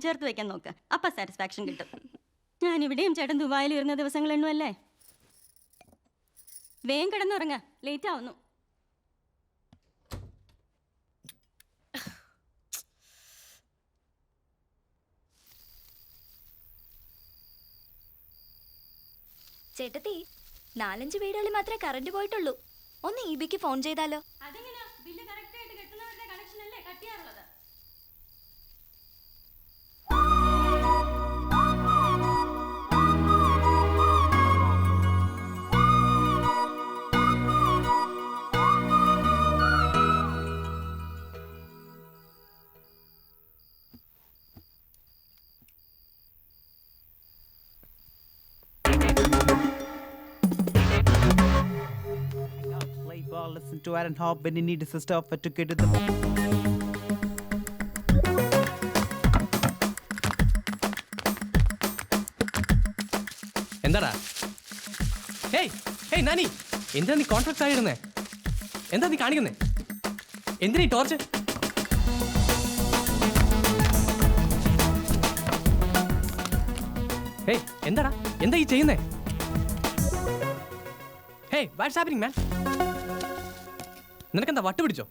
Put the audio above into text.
ചേർത്ത് വെക്കാൻ നോക്ക്. അപ്പം സാറ്റിസ്ഫാക്ഷൻ കിട്ടും. ഞാനിവിടെയും ചേട്ടൻ ദുബായിൽ വരുന്ന ദിവസങ്ങളെണ്ണു അല്ലേ. വേഗം കിടന്നുറങ്ങ, ലേറ്റ് ആവുന്നു. ചേട്ടത്തി, 4-5 വീടുകളിൽ മാത്രമേ കറണ്ട് പോയിട്ടുള്ളൂ. ഒന്ന് ഇബിക്ക് ഫോൺ ചെയ്താലോ? Listen to Aaron Hobb when you need a sister offer to get to the എന്താടാ? ഹേയ് ഹേയ് നാനി, എന്താ നീ കോൺട്രാക്ട് ആയിരുന്നേ? എന്താ നീ കാണിക്കുന്നേ? എന്തിനാ ഈ ടോർച്ച്? ഹേയ് എന്താടാ, എന്താ ഈ ചെയ്യുന്നേ? ഹേയ് വാട്ട്സ് ഹാപ്പനിങ് മാൻ? നിനക്കെന്താ വട്ട് പിടിച്ചോ?